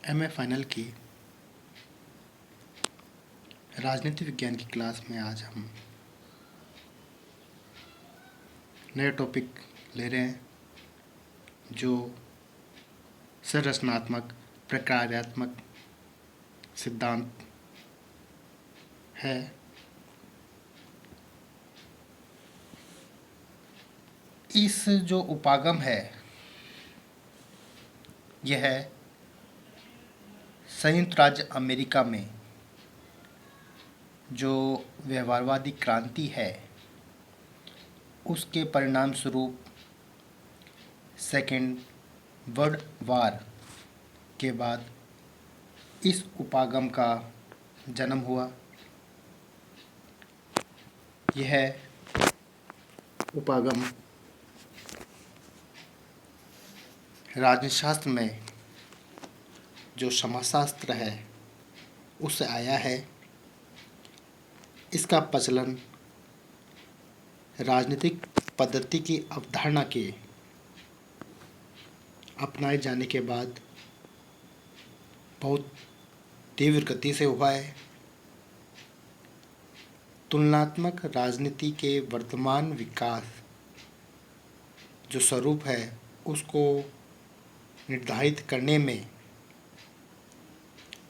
MA final की राजनीति विज्ञान की क्लास में आज हम नया टॉपिक ले रहे हैं जो संरचनात्मक प्रक्रियात्मक सिद्धांत है। इस जो उपागम है यह संयुक्त राज्य अमेरिका में जो व्यवहारवादी क्रांति है उसके परिणाम स्वरूप सेकेंड वर्ल्ड वार के बाद इस उपागम का जन्म हुआ। यह उपागम राजनीतिशास्त्र में जो समाजशास्त्र है उससे आया है। इसका प्रचलन राजनीतिक पद्धति की अवधारणा के अपनाए जाने के बाद बहुत तीव्र गति से हुआ है। तुलनात्मक राजनीति के वर्तमान विकास जो स्वरूप है उसको निर्धारित करने में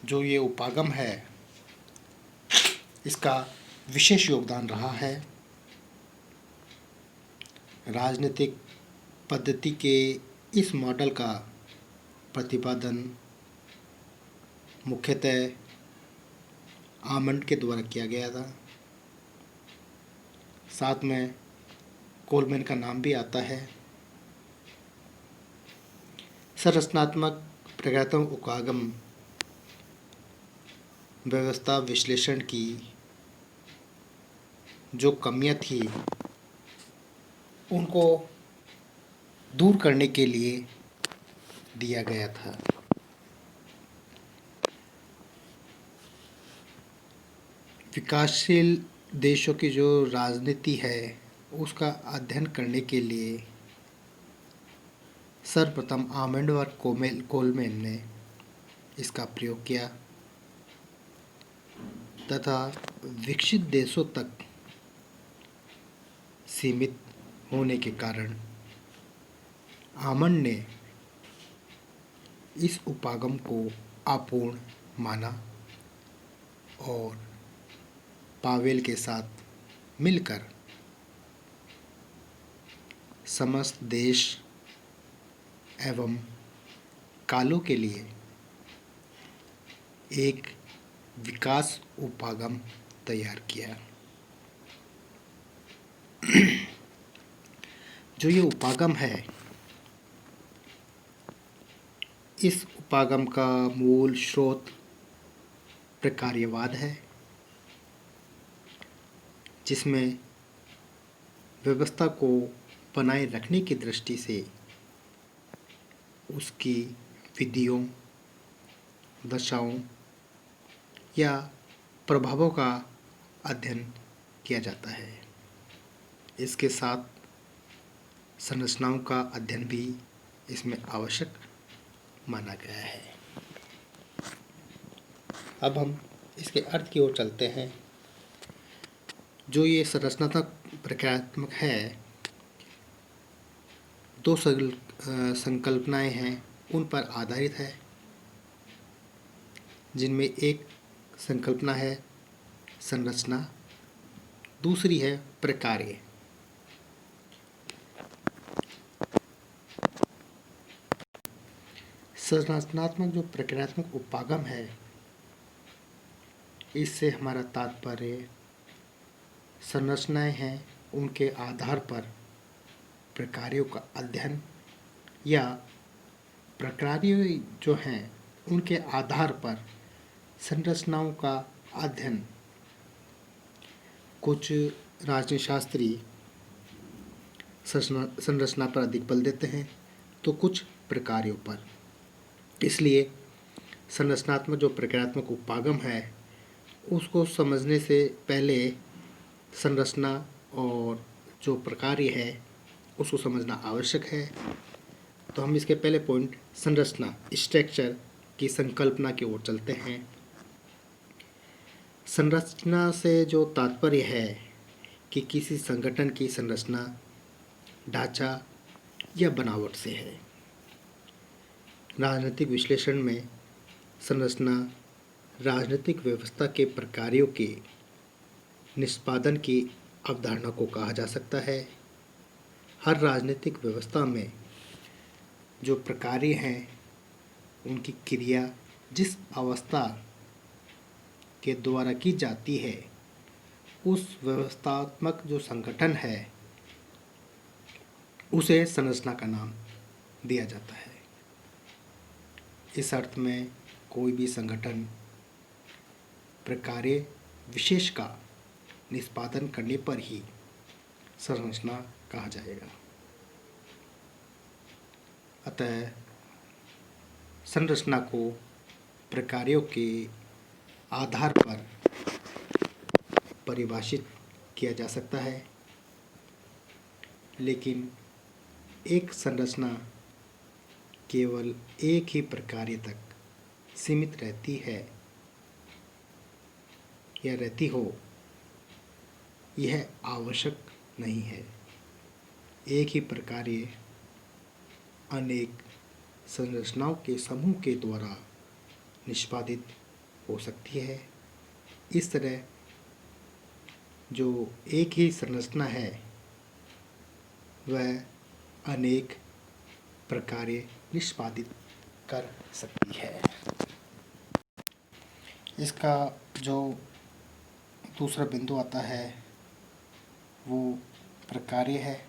जो ये उपागम है इसका विशेष योगदान रहा है। राजनीतिक पद्धति के इस मॉडल का प्रतिपादन मुख्यतः आमंड के द्वारा किया गया था। साथ में कोलमैन का नाम भी आता है। संरचनात्मक प्रक्रियात्मक उपागम व्यवस्था विश्लेषण की जो कमियां थी उनको दूर करने के लिए दिया गया था। विकासशील देशों की जो राजनीति है उसका अध्ययन करने के लिए सर्वप्रथम आमंड और कोलमैन ने इसका प्रयोग किया तथा विकसित देशों तक सीमित होने के कारण आमंड ने इस उपागम को अपूर्ण माना और पावेल के साथ मिलकर समस्त देश एवं कालों के लिए एक विकास उपागम तैयार किया। जो ये उपागम है इस उपागम का मूल स्रोत प्रकार्यवाद है जिसमें व्यवस्था को बनाए रखने की दृष्टि से उसकी विधियों दशाओं या प्रभावों का अध्ययन किया जाता है। इसके साथ संरचनाओं का अध्ययन भी इसमें आवश्यक माना गया है। अब हम इसके अर्थ की ओर चलते हैं। जो ये संरचनात्मक प्रक्रियात्मक है दो संकल्पनाएं हैं उन पर आधारित है जिनमें एक संकल्पना है संरचना, दूसरी है प्रकार्य। संरचनात्मक जो प्रक्रियात्मक उपागम है इससे हमारा तात्पर्य संरचनाएं हैं उनके आधार पर प्रकार्यों का अध्ययन या प्रकार्य जो हैं उनके आधार पर संरचनाओं का अध्ययन। कुछ राजनीतिशास्त्री संरचना पर अधिक बल देते हैं तो कुछ प्रकार्यों पर। इसलिए संरचनात्मक जो प्रक्रियात्मक उपागम है उसको समझने से पहले संरचना और जो प्रकार्य है उसको समझना आवश्यक है। तो हम इसके पहले पॉइंट संरचना स्ट्रक्चर की संकल्पना की ओर चलते हैं। संरचना से जो तात्पर्य है कि किसी संगठन की संरचना, ढांचा या बनावट से है। राजनीतिक विश्लेषण में संरचना राजनीतिक व्यवस्था के प्रकारों के निष्पादन की अवधारणा को कहा जा सकता है। हर राजनीतिक व्यवस्था में जो प्रकार्य हैं उनकी क्रिया जिस अवस्था के द्वारा की जाती है उस व्यवस्थात्मक जो संगठन है उसे संरचना का नाम दिया जाता है। इस अर्थ में कोई भी संगठन प्रकार्य विशेष का निष्पादन करने पर ही संरचना कहा जाएगा। अतः संरचना को प्रकार्यों के आधार पर परिभाषित किया जा सकता है, लेकिन एक संरचना केवल एक ही प्रकार्य तक सीमित रहती है या रहती हो यह आवश्यक नहीं है। एक ही प्रकार्य अनेक संरचनाओं के समूह के द्वारा निष्पादित हो सकती है। इस तरह जो एक ही संरचना है वह अनेक प्रकार्य निष्पादित कर सकती है। इसका जो दूसरा बिंदु आता है वो प्रकार्य है,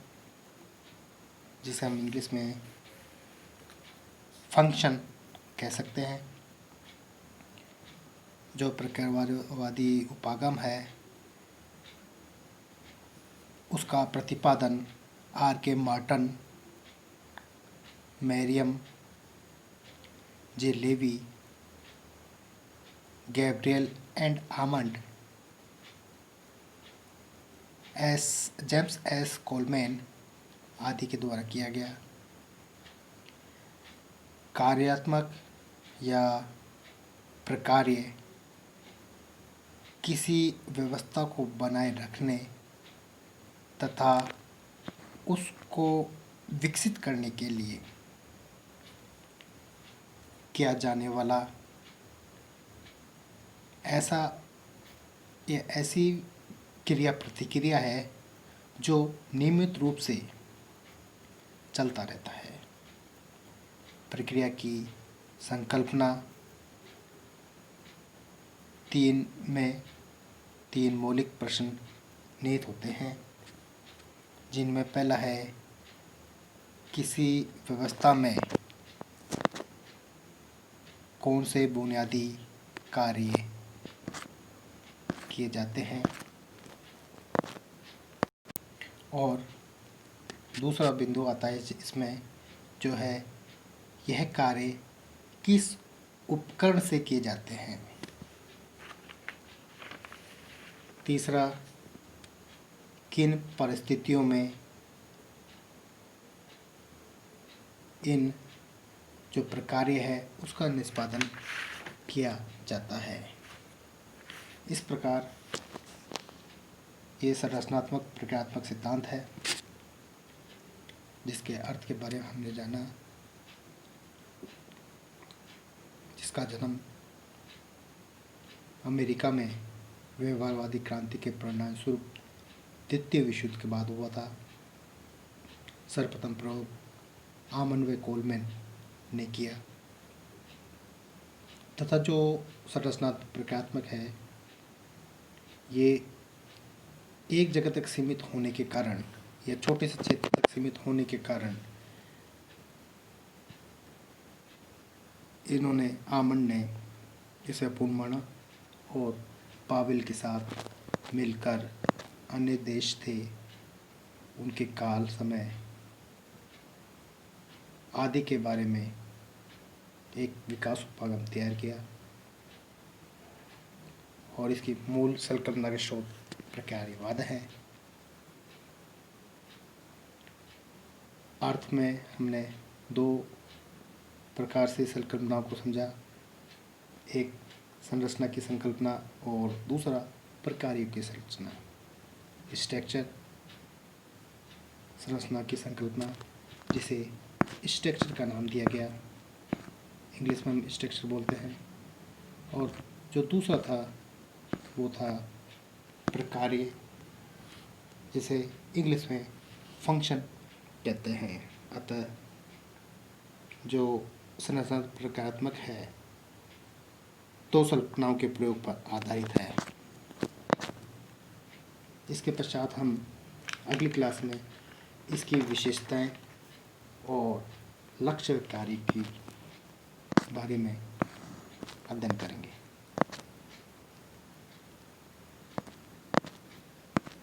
जिसे हम इंग्लिश में फंक्शन कह सकते हैं। जो प्रकारवादी उपागम है उसका प्रतिपादन R.K. Merton, Marion J Levy, Gabriel and Almond, James S Coleman आदि के द्वारा किया गया। कार्यात्मक या प्रकार्य किसी व्यवस्था को बनाए रखने तथा उसको विकसित करने के लिए किया जाने वाला ऐसी क्रिया प्रतिक्रिया है जो नियमित रूप से चलता रहता है। प्रक्रिया की संकल्पना तीन मौलिक प्रश्न निहित होते हैं, जिनमें पहला है किसी व्यवस्था में कौन से बुनियादी कार्य किए जाते हैं, और दूसरा बिंदु आता है इसमें जो है यह कार्य किस उपकरण से किए जाते हैं। तीसरा किन परिस्थितियों में इन जो प्रकार्य है उसका निष्पादन किया जाता है। इस प्रकार ये संरचनात्मक प्रक्रियात्मक सिद्धांत है जिसके अर्थ के बारे में हमने जाना, जिसका जन्म अमेरिका में व्यवहारवादी क्रांति के परिणाम स्वरूप द्वितीय विश्व युद्ध के बाद हुआ था। सर्वप्रथम प्रयोग आमंड व कोलमैन ने किया तथा जो संरचनात्मक प्रक्रियात्मक है ये एक जगह तक सीमित होने के कारण या छोटे से क्षेत्र तक सीमित होने के कारण इन्होंने आमंड ने इसे अपूर्ण माना और पावेल के साथ मिलकर अन्य देश थे उनके काल समय आदि के बारे में एक विकास उपागम तैयार किया और इसकी मूल संकल्पना के स्रोत प्रकार्यवाद है। अर्थ में हमने दो प्रकार से संकल्पनाओं को समझा, एक संरचना की संकल्पना और दूसरा प्रकारों की संरचना। स्ट्रक्चर संरचना की संकल्पना, जिसे स्ट्रक्चर का नाम दिया गया, इंग्लिश में हम स्ट्रक्चर बोलते हैं। और जो दूसरा था वो था प्रकार्य, जिसे इंग्लिश में फंक्शन कहते हैं। अतः जो संरचना प्रकारात्मक है तो संकल्पनाओं के प्रयोग पर आधारित है। इसके पश्चात हम अगली क्लास में इसकी विशेषताएं और लक्ष्य कार्य के बारे में अध्ययन करेंगे।